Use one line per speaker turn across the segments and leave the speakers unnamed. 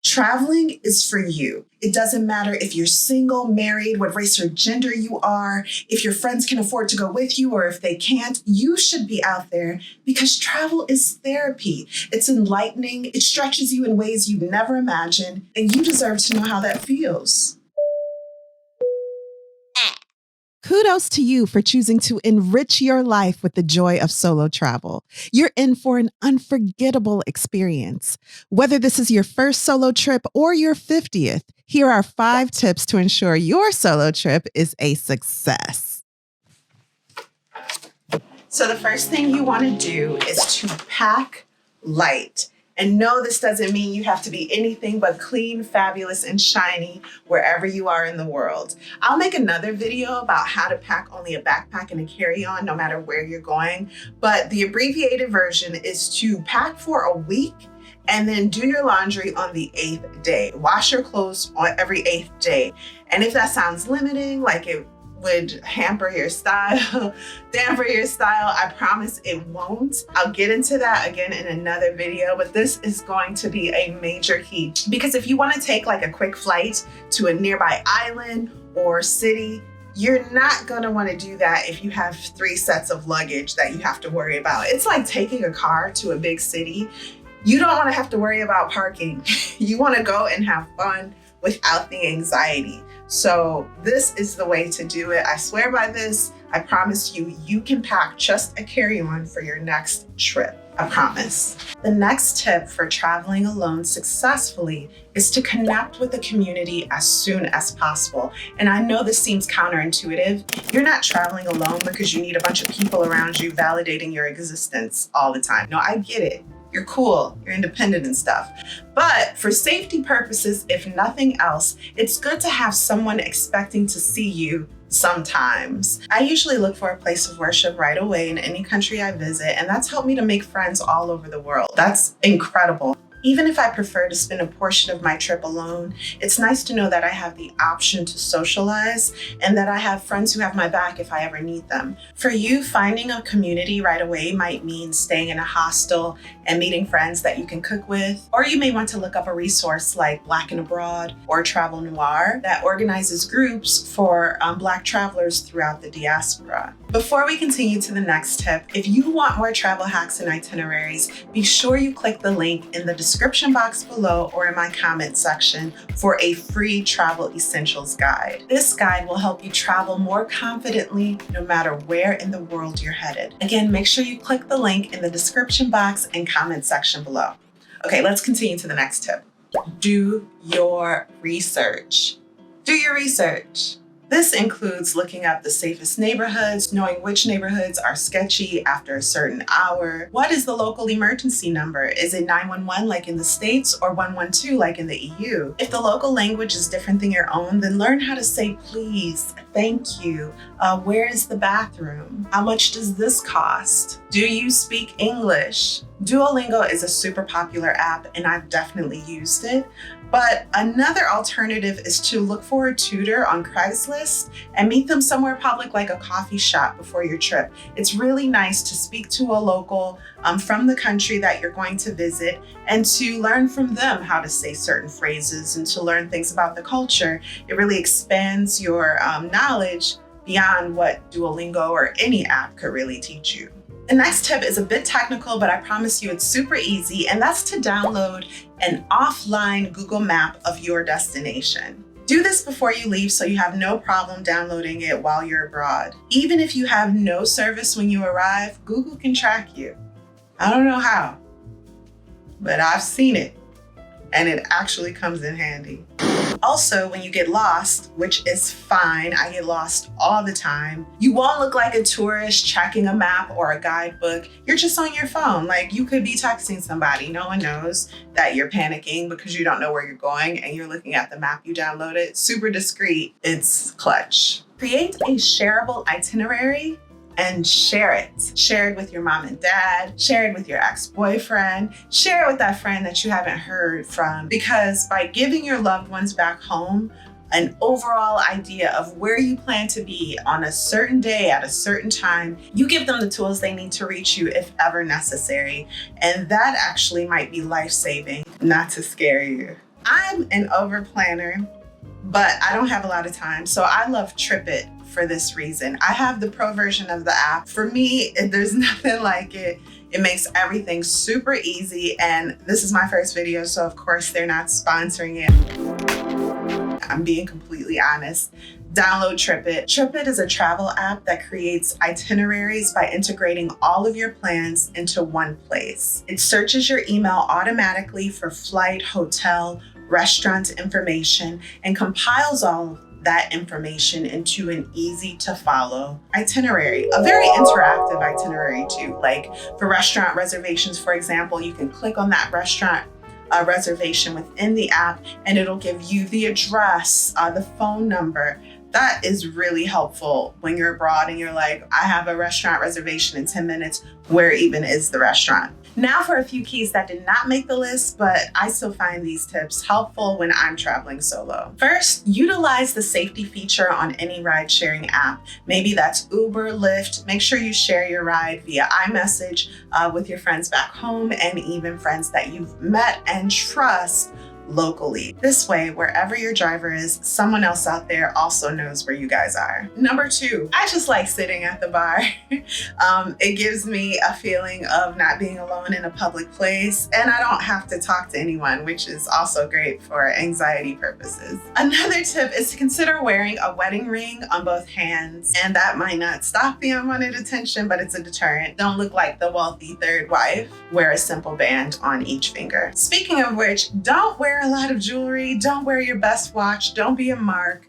Traveling is for you. It doesn't matter if you're single, married, what race or gender you are, if your friends can afford to go with you or if they can't, you should be out there because travel is therapy. It's enlightening. It stretches you in ways you've never imagined, and you deserve to know how that feels.
Kudos to you for choosing to enrich your life with the joy of solo travel. You're in for an unforgettable experience. Whether this is your first solo trip or your 50th, here are 5 tips to ensure your solo trip is a success.
So the first thing you want to do is to pack light. And no, this doesn't mean you have to be anything but clean, fabulous, and shiny wherever you are in the world. I'll make another video about how to pack only a backpack and a carry-on no matter where you're going. But the abbreviated version is to pack for a week and then do your laundry on the 8th day. Wash your clothes on every 8th day. And if that sounds limiting, like it would hamper your style, damper your style, I promise it won't. I'll get into that again in another video, but this is going to be a major key because if you want to take like a quick flight to a nearby island or city, you're not going to want to do that if you have 3 sets of luggage that you have to worry about. It's like taking a car to a big city. You don't want to have to worry about parking. You want to go and have fun without the anxiety. So this is the way to do it. I swear by this. I promise you, you can pack just a carry-on for your next trip. I promise. The next tip for traveling alone successfully is to connect with the community as soon as possible. And I know this seems counterintuitive. You're not traveling alone because you need a bunch of people around you validating your existence all the time. No, I get it. You're cool, you're independent and stuff. But for safety purposes, if nothing else, it's good to have someone expecting to see you sometimes. I usually look for a place of worship right away in any country I visit, and that's helped me to make friends all over the world. That's incredible. Even if I prefer to spend a portion of my trip alone, it's nice to know that I have the option to socialize and that I have friends who have my back if I ever need them. For you, finding a community right away might mean staying in a hostel and meeting friends that you can cook with, or you may want to look up a resource like Black and Abroad or Travel Noir that organizes groups for Black travelers throughout the diaspora. Before we continue to the next tip, if you want more travel hacks and itineraries, be sure you click the link in the description box below or in my comment section for a free travel essentials guide. This guide will help you travel more confidently no matter where in the world you're headed. Again, make sure you click the link in the description box and comment section below. Okay, let's continue to the next tip. Do your research. Do your research. This includes looking up the safest neighborhoods, knowing which neighborhoods are sketchy after a certain hour. What is the local emergency number? Is it 911 like in the States or 112 like in the EU? If the local language is different than your own, then learn how to say please, thank you, where is the bathroom? How much does this cost? Do you speak English? Duolingo is a super popular app and I've definitely used it. But another alternative is to look for a tutor on Craigslist and meet them somewhere public like a coffee shop before your trip. It's really nice to speak to a local from the country that you're going to visit and to learn from them how to say certain phrases and to learn things about the culture. It really expands your knowledge beyond what Duolingo or any app could really teach you. The next tip is a bit technical, but I promise you it's super easy, and that's to download an offline Google map of your destination. Do this before you leave so you have no problem downloading it while you're abroad. Even if you have no service when you arrive, Google can track you. I don't know how, but I've seen it, and it actually comes in handy. Also, when you get lost, which is fine, I get lost all the time, you won't look like a tourist checking a map or a guidebook. You're just on your phone. Like you could be texting somebody. No one knows that you're panicking because you don't know where you're going and you're looking at the map you downloaded. Super discreet. It's clutch. Create a shareable itinerary and share it. Share it with your mom and dad, share it with your ex-boyfriend, share it with that friend that you haven't heard from. Because by giving your loved ones back home an overall idea of where you plan to be on a certain day at a certain time, you give them the tools they need to reach you if ever necessary. And that actually might be life-saving, not to scare you. I'm an over planner, but I don't have a lot of time. So I love TripIt for this reason. I have the pro version of the app. For me, there's nothing like it. It makes everything super easy. And this is my first video, so of course they're not sponsoring it. I'm being completely honest. Download TripIt. TripIt is a travel app that creates itineraries by integrating all of your plans into one place. It searches your email automatically for flight, hotel, restaurant information, and compiles all of that information into an easy to follow itinerary. A very interactive itinerary too. Like for restaurant reservations, for example, you can click on that restaurant reservation within the app and it'll give you the address, the phone number. That is really helpful when you're abroad and you're like, I have a restaurant reservation in 10 minutes. Where even is the restaurant? Now for a few keys that did not make the list, but I still find these tips helpful when I'm traveling solo. First, utilize the safety feature on any ride sharing app. Maybe that's Uber, Lyft. Make sure you share your ride via iMessage with your friends back home and even friends that you've met and trust locally. This way, wherever your driver is, someone else out there also knows where you guys are. Number two, I just like sitting at the bar. It gives me a feeling of not being alone in a public place, and I don't have to talk to anyone, which is also great for anxiety purposes. Another tip is to consider wearing a wedding ring on both hands, and that might not stop the unwanted attention, but it's a deterrent. Don't look like the wealthy third wife. Wear a simple band on each finger. Speaking of which, don't wear a lot of jewelry. Don't wear your best watch. Don't be a mark.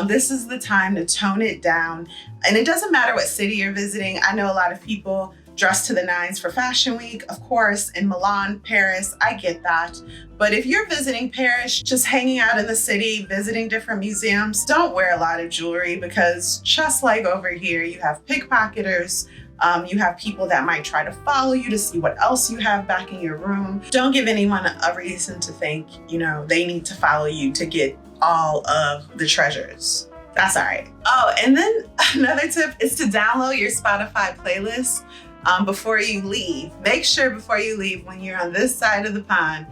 This is the time to tone it down. And it doesn't matter what city you're visiting. I know a lot of people dress to the nines for Fashion Week. Of course, in Milan, Paris, I get that. But if you're visiting Paris, just hanging out in the city, visiting different museums, don't wear a lot of jewelry because just like over here, you have pickpocketers. You have people that might try to follow you to see what else you have back in your room. Don't give anyone a reason to think, they need to follow you to get all of the treasures. That's all right. Oh, and then another tip is to download your Spotify playlist before you leave. Make sure before you leave when you're on this side of the pond,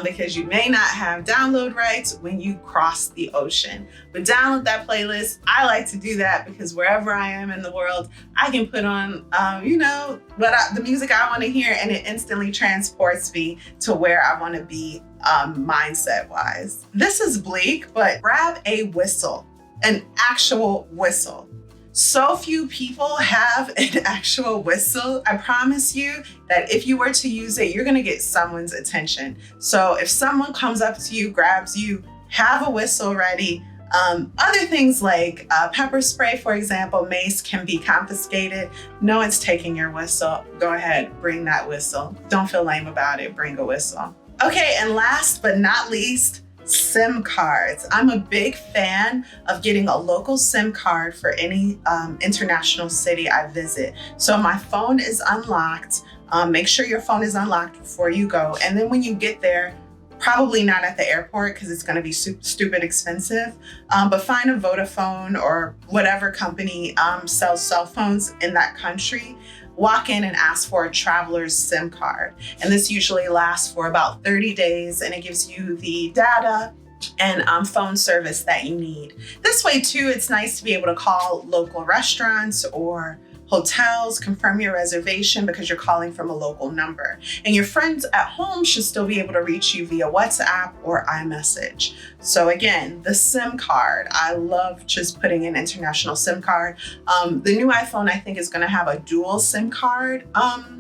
because you may not have download rights when you cross the ocean. But download that playlist. I like to do that because wherever I am in the world, I can put on, the music I want to hear, and it instantly transports me to where I want to be mindset-wise. This is bleak, but grab a whistle, an actual whistle. So few people have an actual whistle. I promise you that if you were to use it, you're gonna get someone's attention. So if someone comes up to you, grabs you, have a whistle ready. Other things like pepper spray, for example, mace can be confiscated. No one's taking your whistle. Go ahead, bring that whistle. Don't feel lame about it, bring a whistle. Okay, and last but not least, SIM cards. I'm a big fan of getting a local SIM card for any international city I visit. So my phone is unlocked. Make sure your phone is unlocked before you go. And then when you get there, probably not at the airport because it's going to be stupid expensive, but find a Vodafone or whatever company sells cell phones in that country. Walk in and ask for a traveler's SIM card. And this usually lasts for about 30 days and it gives you the data and phone service that you need. This way too, it's nice to be able to call local restaurants or hotels, confirm your reservation because you're calling from a local number. And your friends at home should still be able to reach you via WhatsApp or iMessage. So again, the SIM card. I love just putting in international SIM card. The new iPhone, I think, is going to have a dual SIM card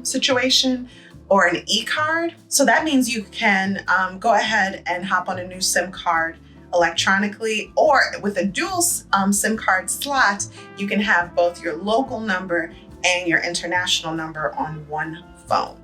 situation or an e-card. So that means you can go ahead and hop on a new SIM card electronically, or with a dual SIM card slot, you can have both your local number and your international number on one phone.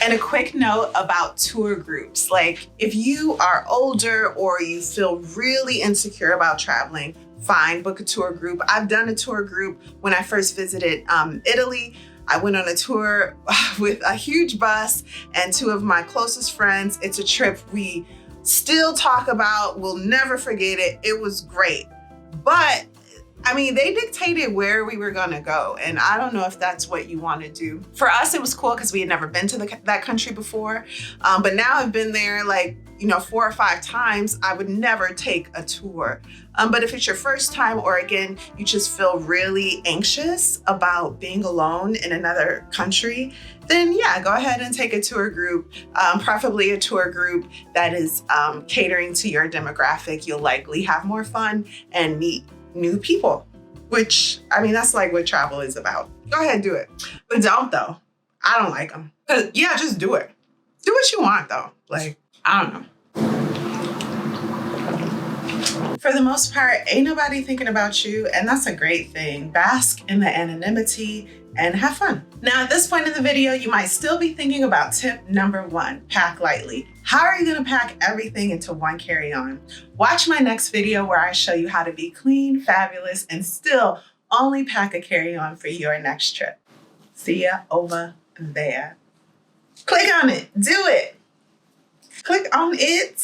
And a quick note about tour groups. Like if you are older or you feel really insecure about traveling, fine, book a tour group. I've done a tour group when I first visited Italy. I went on a tour with a huge bus and two of my closest friends. It's a trip we still talk about. We'll never forget it. It was great. But I mean, they dictated where we were gonna go, and I don't know if that's what you want to do. For us, it was cool because we had never been to that country before, but now I've been there like 4 or 5 times. I would never take a tour. But if it's your first time, or again, you just feel really anxious about being alone in another country, then yeah, go ahead and take a tour group, preferably a tour group that is catering to your demographic. You'll likely have more fun and meet new people, which, I mean, that's like what travel is about. Go ahead, do it. But don't though. I don't like them. Yeah, just do it. Do what you want though. Like, I don't know. For the most part, ain't nobody thinking about you, and that's a great thing. Bask in the anonymity and have fun. Now, at this point in the video, you might still be thinking about tip number 1, pack lightly. How are you gonna pack everything into one carry-on? Watch my next video where I show you how to be clean, fabulous, and still only pack a carry-on for your next trip. See ya over there. Click on it, do it. Click on it.